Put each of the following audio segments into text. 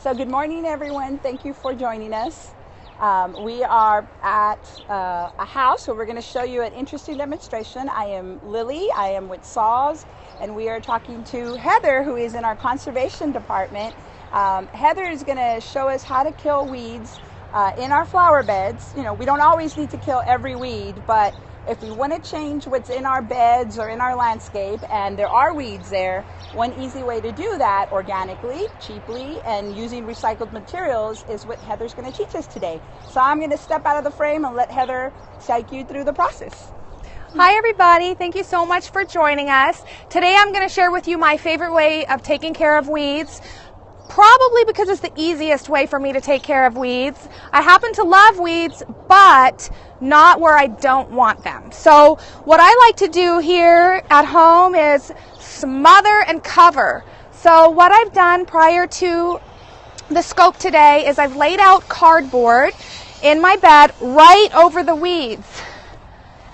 So good morning, everyone. Thank you for joining us. We are at a house where we're going to show you an interesting demonstration. I am Lily. I am with SAWS, and we are talking to Heather, who is in our conservation department. Heather is going to show us how to kill weeds in our flower beds. You know, we don't always need to kill every weed, but if we want to change what's in our beds or in our landscape, and there are weeds there, one easy way to do that organically, cheaply, and using recycled materials is what Heather's going to teach us today. So I'm going to step out of the frame and let Heather take you through the process. Hi everybody, thank you so much for joining us. Today I'm going to share with you my favorite way of taking care of weeds. Probably because it's the easiest way for me to take care of weeds. I happen to love weeds, but not where I don't want them. So what I like to do here at home is smother and cover. So what I've done prior to the scope today is I've laid out cardboard in my bed right over the weeds.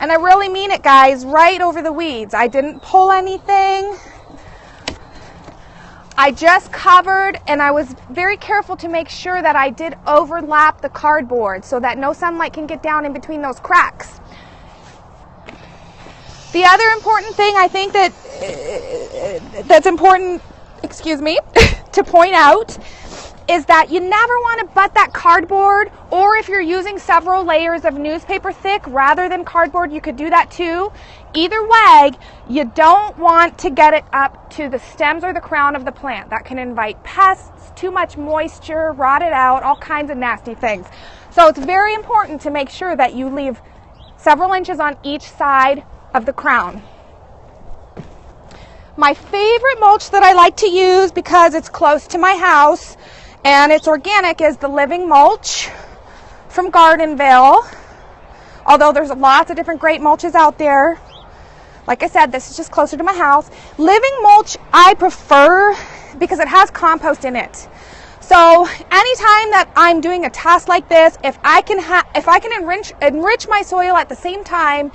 And I really mean it, guys, right over the weeds. I didn't pull anything. I just covered, and I was very careful to make sure that I did overlap the cardboard so that no sunlight can get down in between those cracks. The other important thing I think that's important, to point out is that you never want to butt that cardboard, or if you're using several layers of newspaper thick rather than cardboard, you could do that too. Either way, you don't want to get it up to the stems or the crown of the plant. That can invite pests, too much moisture, rot it out, all kinds of nasty things. So it's very important to make sure that you leave several inches on each side of the crown. My favorite mulch that I like to use because it's close to my house and it's organic is the Living Mulch from Gardenville. Although there's lots of different great mulches out there. Like I said, this is just closer to my house. Living Mulch I prefer because it has compost in it. So anytime that I'm doing a task like this, if I can enrich my soil at the same time,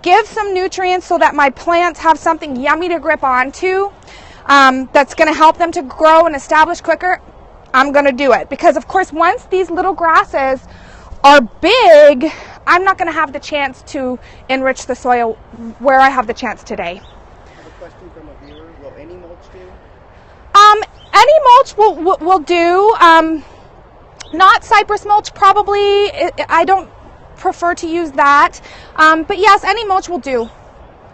give some nutrients so that my plants have something yummy to grip onto, that's going to help them to grow and establish quicker, I'm going to do it. Because of course, once these little grasses are big, I'm not going to have the chance to enrich the soil where I have the chance today. I have a question from a viewer. Will any mulch do? Any mulch will do. Not cypress mulch, probably. I don't prefer to use that. But yes, any mulch will do.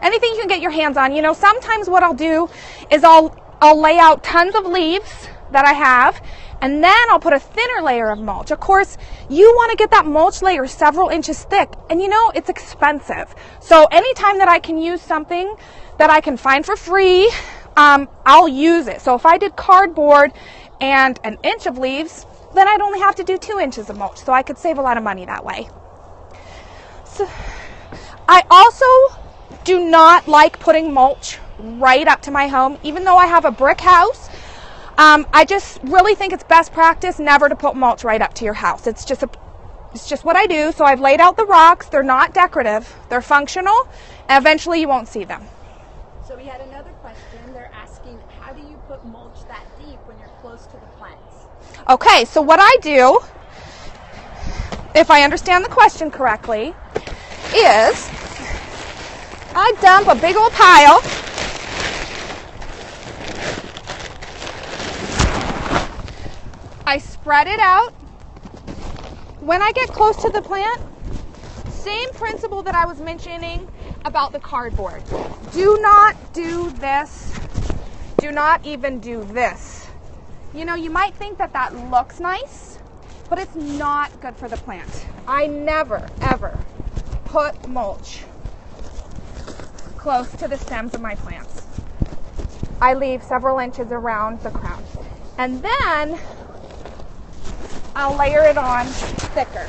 Anything you can get your hands on. You know, sometimes what I'll do is I'll lay out tons of leaves that I have, and then I'll put a thinner layer of mulch. Of course, you want to get that mulch layer several inches thick, and you know, it's expensive. So anytime that I can use something that I can find for free, I'll use it. So if I did cardboard and an inch of leaves, then I'd only have to do 2 inches of mulch. So I could save a lot of money that way. So I also do not like putting mulch right up to my home, even though I have a brick house. I just really think it's best practice never to put mulch right up to your house. It's just what I do. So I've laid out the rocks. They're not decorative. They're functional. And eventually you won't see them. So we had another question. They're asking, how do you put mulch that deep when you're close to the plants? Okay, so what I do, if I understand the question correctly, is I dump a big old pile . I spread it out. When I get close to the plant, same principle that I was mentioning about the cardboard. Do not do this. Do not even do this. You know, you might think that that looks nice, but it's not good for the plant. I never, ever put mulch close to the stems of my plants. I leave several inches around the crown. And then I'll layer it on thicker.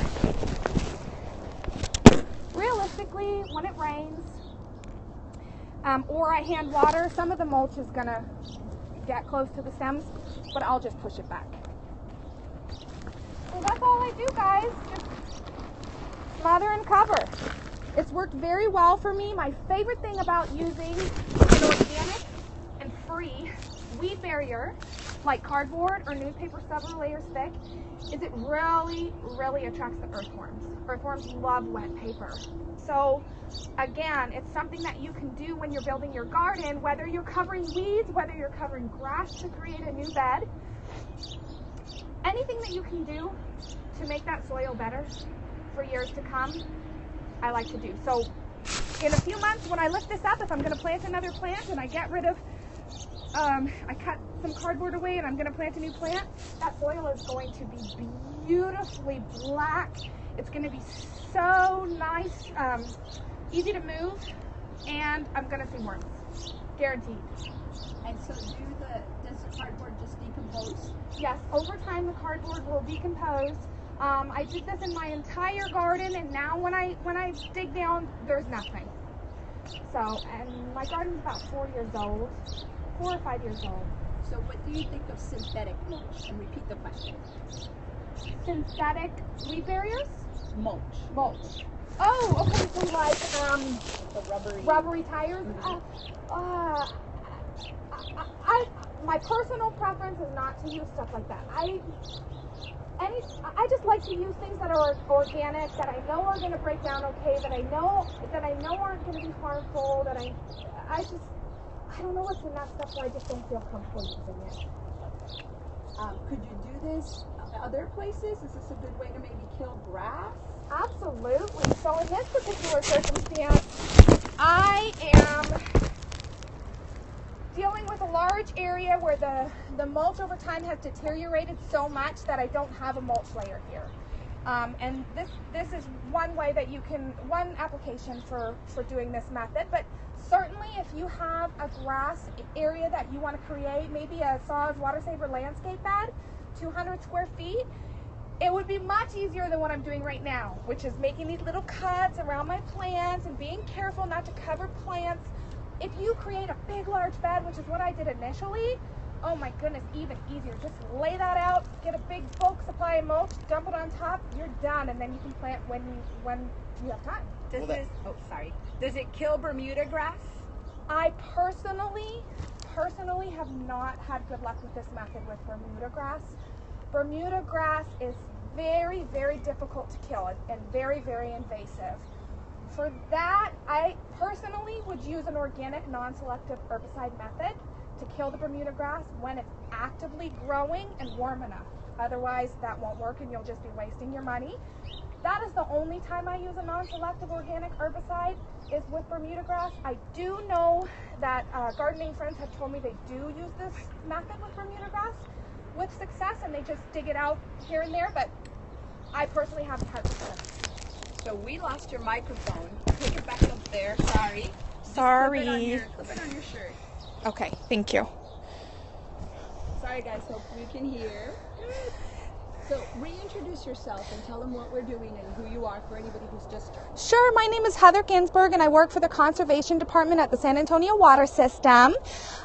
Realistically, when it rains or I hand water, some of the mulch is going to get close to the stems, but I'll just push it back. So that's all I do, guys. Just smother and cover. It's worked very well for me. My favorite thing about using an organic and free weed barrier like cardboard or newspaper several layers thick, is it really, really attracts the earthworms. Earthworms love wet paper. So again, it's something that you can do when you're building your garden, whether you're covering weeds, whether you're covering grass to create a new bed. Anything that you can do to make that soil better for years to come, I like to do. So in a few months when I lift this up, if I'm going to plant another plant and I get rid of, I cut some cardboard away and I'm going to plant a new plant, that soil is going to be beautifully black. It's going to be so nice, easy to move, and I'm going to see worms, guaranteed. And so does the cardboard just decompose? Yes, over time the cardboard will decompose. I did this in my entire garden, and now when I dig down, there's nothing. So, and my garden's about 4 years old, 4 or 5 years old. So what do you think of synthetic mulch? And repeat the question. Synthetic weed barriers? Mulch. Mulch. Oh, okay, so like The rubbery tires. My personal preference is not to use stuff like that. I just like to use things that are organic, that I know are going to break down okay, that I know aren't going to be harmful. That I don't know what's in that stuff, so I just don't feel comfortable using it. Could you do this other places? Is this a good way to maybe kill grass? Absolutely. So in this particular circumstance, I am dealing with a large area where the mulch over time has deteriorated so much that I don't have a mulch layer here. And this is one way that you can, one application for doing this method. But certainly if you have a grass area that you want to create, maybe a SAWS water saver landscape bed, 200 square feet, it would be much easier than what I'm doing right now, which is making these little cuts around my plants and being careful not to cover plants. If you create a big, large bed, which is what I did initially, oh my goodness, even easier. Just lay that out, get a big bulk supply of mulch, dump it on top, you're done, and then you can plant when you have time. Does it kill Bermuda grass? I personally have not had good luck with this method with Bermuda grass. Bermuda grass is very, very difficult to kill and very, very invasive. For that, I personally would use an organic, non-selective herbicide method to kill the Bermuda grass when it's actively growing and warm enough. Otherwise, that won't work and you'll just be wasting your money. That is the only time I use a non-selective organic herbicide is with Bermuda grass. I do know that gardening friends have told me they do use this method with Bermuda grass with success, and they just dig it out here and there, but I personally haven't had success. So we lost your microphone. Pick it back up there. Sorry. Sorry. Clip it on your shirt. Okay, thank you. Sorry guys, hope you can hear. So reintroduce yourself and tell them what we're doing and who you are for anybody who's just joined. Sure, my name is Heather Ginsburg and I work for the Conservation Department at the San Antonio Water System.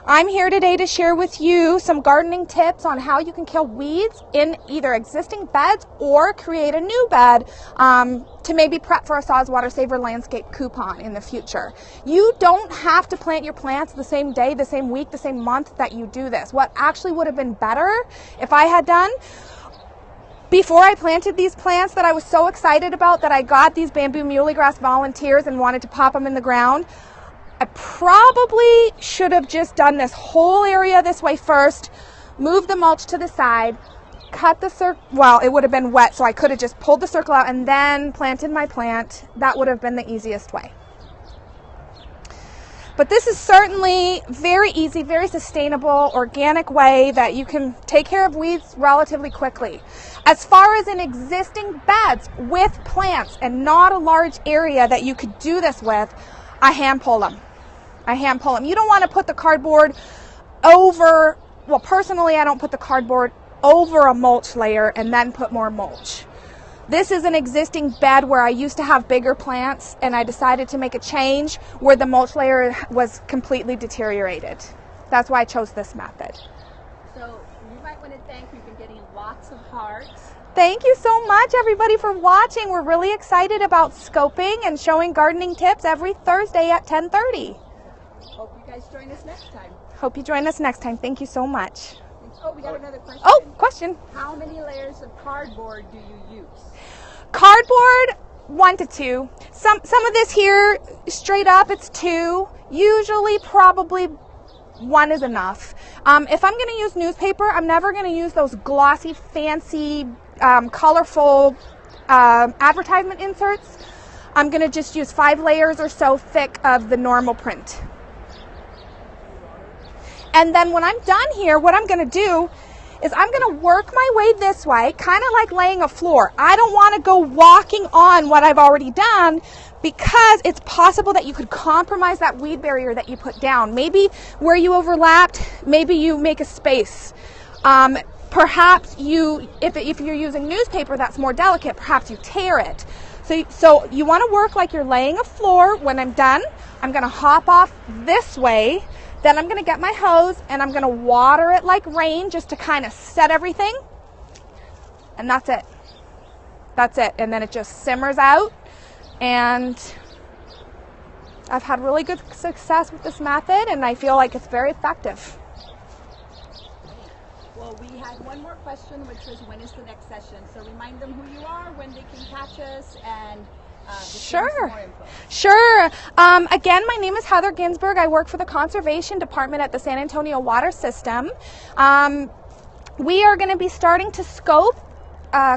I'm here today to share with you some gardening tips on how you can kill weeds in either existing beds or create a new bed to maybe prep for a SAWS Water Saver Landscape coupon in the future. You don't have to plant your plants the same day, the same week, the same month that you do this. What actually would have been better if I had done, before I planted these plants that I was so excited about that I got these bamboo muhly grass volunteers and wanted to pop them in the ground, I probably should have just done this whole area this way first, moved the mulch to the side, cut the circle, well, it would have been wet, so I could have just pulled the circle out and then planted my plant. That would have been the easiest way. But this is certainly very easy, very sustainable, organic way that you can take care of weeds relatively quickly. As far as in existing beds with plants and not a large area that you could do this with, I hand pull them. You don't want to put the cardboard over, well, personally, I don't put the cardboard over a mulch layer and then put more mulch. This is an existing bed where I used to have bigger plants and I decided to make a change where the mulch layer was completely deteriorated. That's why I chose this method. So you might want to thank, we've been getting lots of hearts. Thank you so much everybody for watching. We're really excited about scoping and showing gardening tips every Thursday at 10:30. Hope you guys join us next time. Hope you join us next time. Thank you so much. Thank Oh, we got another question. Oh, question. How many layers of cardboard do you use? Cardboard, 1 to 2. Some of this here, straight up, it's 2. Usually, probably 1 is enough. If I'm going to use newspaper, I'm never going to use those glossy, fancy, colorful advertisement inserts. I'm going to just use 5 layers or so thick of the normal print. And then when I'm done here, what I'm going to do is I'm going to work my way this way, kind of like laying a floor. I don't want to go walking on what I've already done, because it's possible that you could compromise that weed barrier that you put down. Maybe where you overlapped, maybe you make a space. Perhaps if you're using newspaper that's more delicate, perhaps you tear it. So you want to work like you're laying a floor. When I'm done, I'm going to hop off this way. Then I'm going to get my hose and I'm going to water it like rain, just to kind of set everything. And that's it. That's it. And then it just simmers out. And I've had really good success with this method, and I feel like it's very effective. Well, we had one more question, which was, when is the next session? So remind them who you are, when they can catch us, and Sure. Sure. Again, my name is Heather Ginsburg. I work for the Conservation Department at the San Antonio Water System. We are going to be starting to scope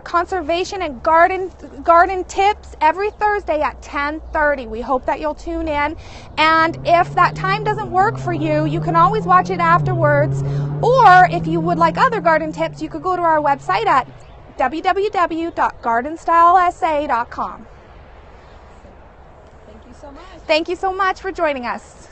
conservation and garden tips every Thursday at 10:30. We hope that you'll tune in. And if that time doesn't work for you, you can always watch it afterwards. Or if you would like other garden tips, you could go to our website at www.gardenstylesa.com. Thank you so much. Thank you so much for joining us.